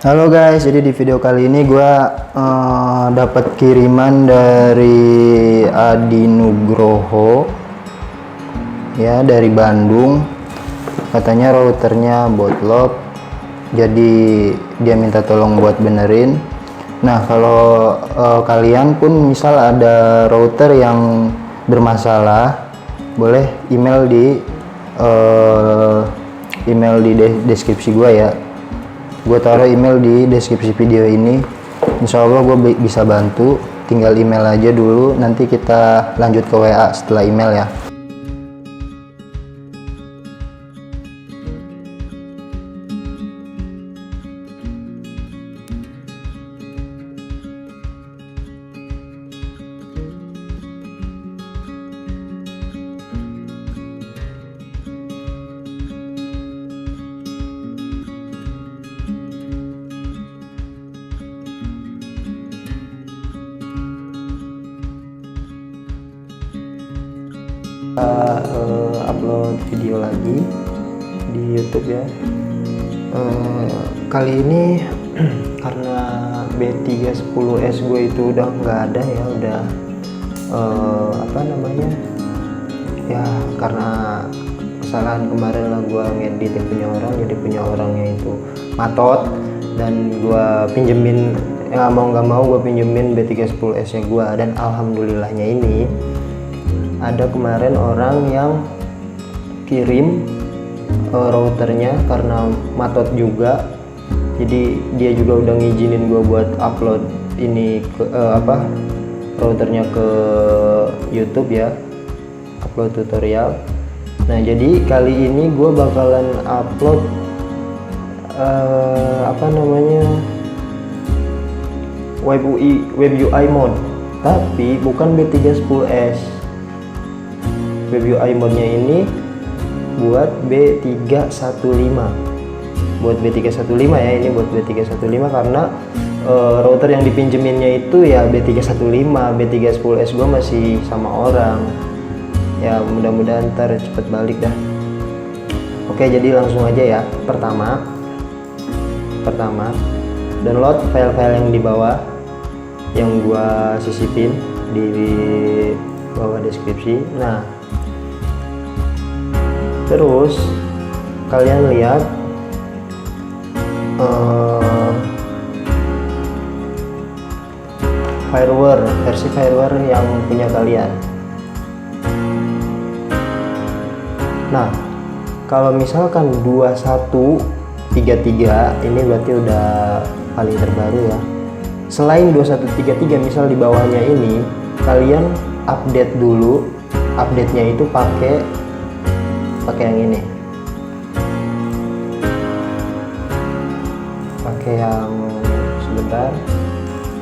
Halo guys, jadi di video kali ini gue dapat kiriman dari Adi Nugroho ya, dari Bandung. Katanya routernya botlop, jadi dia minta tolong buat benerin. Nah, kalau kalian pun misal ada router yang bermasalah, boleh email di deskripsi gue ya. Gue taruh email di deskripsi video ini. Insya Allah gue bisa bantu. Tinggal email aja dulu, nanti kita lanjut ke WA setelah email ya. Upload video lagi di YouTube ya. Kali ini karena B310S gue itu udah nggak ada ya, udah ya karena kesalahan kemarin lah, gue ngeditin punya orang, jadi punya orangnya itu matot, dan gue pinjemin, mau nggak mau gue pinjemin B310S nya gue. Dan alhamdulillahnya ini ada kemarin orang yang kirim routernya karena matot juga, jadi dia juga udah ngizinin gue buat upload ini ke routernya ke YouTube ya, upload tutorial. Nah, jadi kali ini gue bakalan upload web UI mode, tapi bukan B310S. Web UI mode-nya ini buat B315. Buat B315 ya, ini buat B315 karena router yang dipinjeminnya itu ya B315. B310S gue masih sama orang. Ya mudah-mudahan ntar cepet balik dah. Oke, jadi langsung aja ya. Pertama download file-file yang di bawah yang gua sisipin di bawah deskripsi. Nah, terus kalian lihat versi fireware yang punya kalian. Nah, kalau misalkan 2133 ini berarti udah paling terbaru ya. Selain 2133, misal di bawahnya ini kalian update dulu. Update-nya itu pakai yang ini, pakai yang sebentar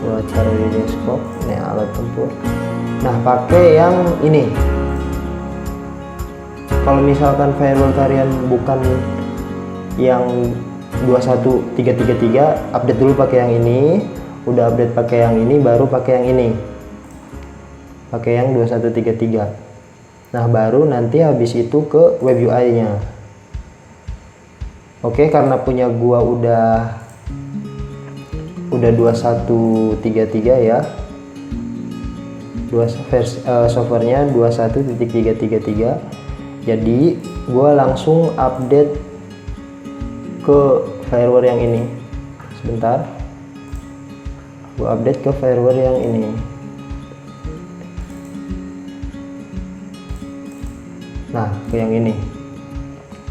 buat taruh di desktop. Nih, alat tempur. Nah, pakai yang ini. Kalau misalkan firewall kalian bukan yang 21333, update dulu pakai yang ini. Udah update pakai yang ini, baru pakai yang ini, pakai yang 2133. Nah, baru nanti habis itu ke web UI nya. Oke, karena punya gua udah 2133 ya, softwarenya 21.333. jadi gua langsung update ke fireware yang ini. Sebentar, gua update ke fireware yang ini. Nah, ke yang ini.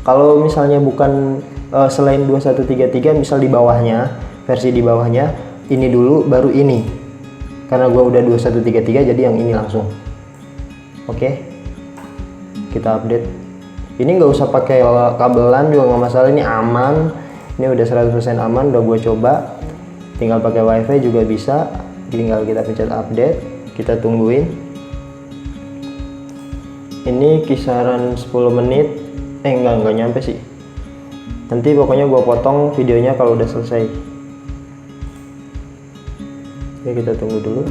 Kalau misalnya bukan selain 2133, misal di bawahnya, versi di bawahnya ini dulu baru ini. Karena gua udah 2133, jadi yang ini langsung. Oke, kita update. Ini nggak usah pakai kabelan juga nggak masalah, ini aman. Ini udah 100% aman, udah gua coba. Tinggal pakai wifi juga bisa. Tinggal kita pencet update, kita tungguin. Ini kisaran 10 menit, enggak nyampe sih. Nanti pokoknya gua potong videonya kalau udah selesai. Oke, kita tunggu dulu.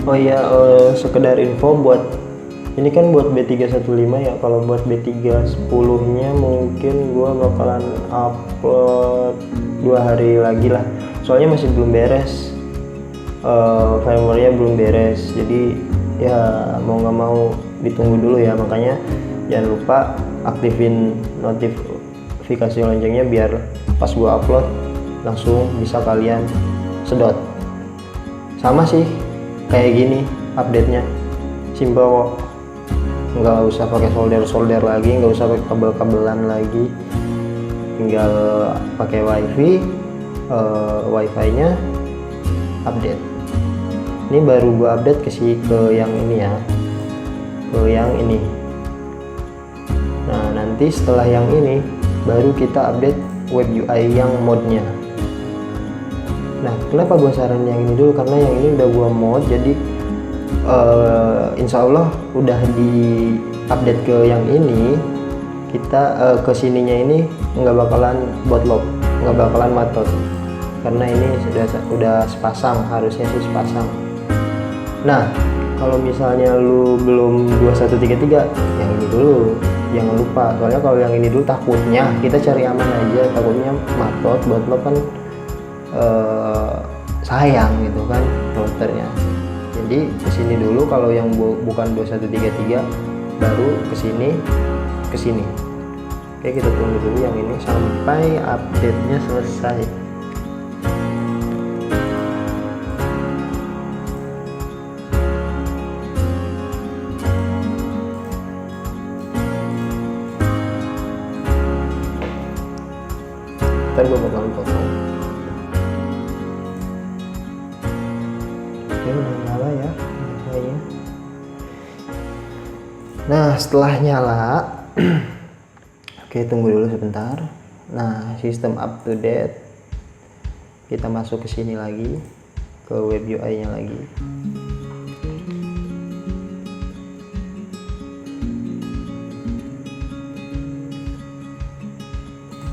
Oh iya, sekedar info buat ini kan buat B315 ya. Kalau buat B310-nya mungkin gua bakalan upload 2 hari lagi lah. Soalnya masih belum beres, firmware-nya belum beres. Jadi ya mau nggak mau ditunggu dulu ya. Makanya jangan lupa aktifin notifikasi loncengnya biar pas gua upload langsung bisa kalian sedot. Sama sih kayak gini update-nya, simple kok, nggak usah pakai solder lagi, nggak usah pakai kabel-kabelan lagi, tinggal pakai wifi-nya update. Ini baru gua update ke yang ini ya, ke yang ini. Nah nanti setelah yang ini baru kita update web UI yang modnya. Nah kenapa gue saranin yang ini dulu, karena yang ini udah gue mod, jadi insya Allah udah di update ke yang ini, kita kesininya ini nggak bakalan botlop, nggak bakalan matot, karena ini sudah sepasang, harusnya sih sepasang. Nah kalau misalnya lu belum 2133, yang ini dulu jangan lupa, soalnya kalau yang ini dulu takutnya kita cari aman aja, takutnya matot botlop kan sayang gitu kan routernya. Jadi kesini dulu kalau yang bukan 2133, baru kesini. Oke, kita tunggu dulu yang ini sampai update-nya selesai. Ntar gue bakalan potong. Oke, udah nyala ya kayaknya. Nah setelah nyala oke, tunggu dulu sebentar. Nah sistem up to date, kita masuk ke sini lagi, ke web UI nya lagi.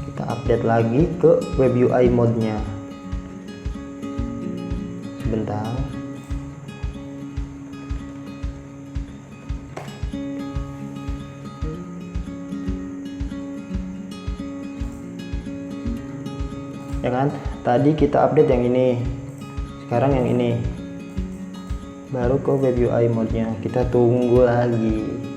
Kita update lagi ke web UI modnya. Sebentar. Ya kan, tadi kita update yang ini, sekarang yang ini, baru ke web UI modnya. Kita tunggu lagi.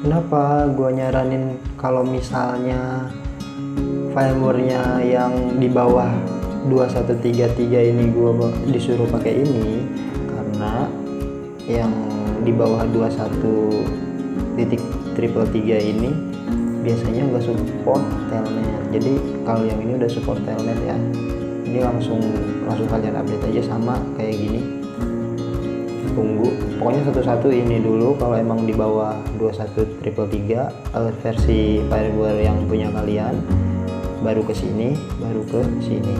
Kenapa gue nyaranin kalau misalnya firmware-nya yang di bawah 2133 ini gue disuruh pakai ini, karena yang di bawah 21.333 ini biasanya nggak support telnet. Jadi kalau yang ini udah support telnet ya, ini langsung kalian update aja sama kayak gini. Tunggu, pokoknya satu-satu ini dulu. Kalau emang di bawah 21.333 versi firmware yang punya kalian, baru ke sini, baru ke sini.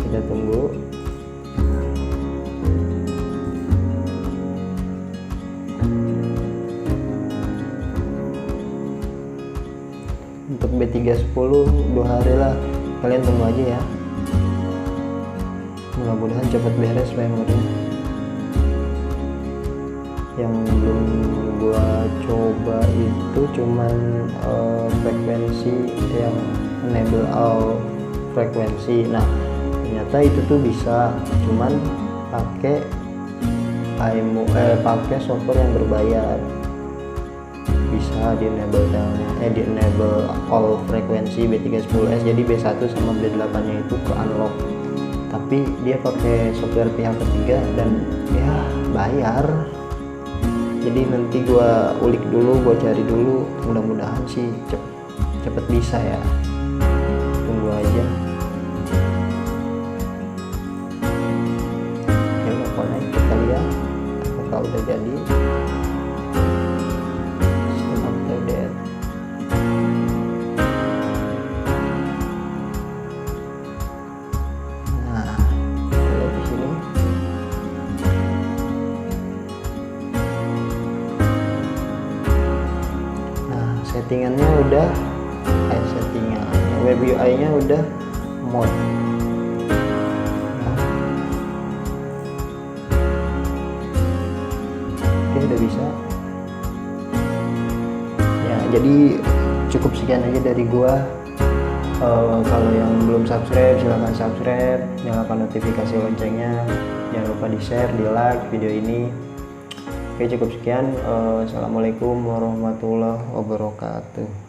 Kita tunggu. Untuk B310 2 hari lah, kalian tunggu aja ya. Mudah-mudahan cepat beres firmware-nya. Yang belum gua coba itu cuman frekuensi yang enable all frekuensi. Nah ternyata itu tuh bisa cuman pakai pakai software yang berbayar, bisa di enable di enable all frekuensi B310S. Jadi B1 sama B8 nya itu ke unlock, tapi dia pakai software pihak ketiga dan ya bayar. Jadi nanti gua ulik dulu, gua cari dulu, mudah-mudahan sih cepet bisa ya. Tunggu aja. Ya pokoknya kita lihat apakah udah jadi. settingannya udah web UI nya udah mod. Oke, udah bisa ya. Jadi cukup sekian aja dari gua. Kalau yang belum subscribe silahkan subscribe, nyalakan notifikasi loncengnya, jangan lupa di share, di like video ini. Oke, cukup sekian. Assalamualaikum warahmatullahi wabarakatuh.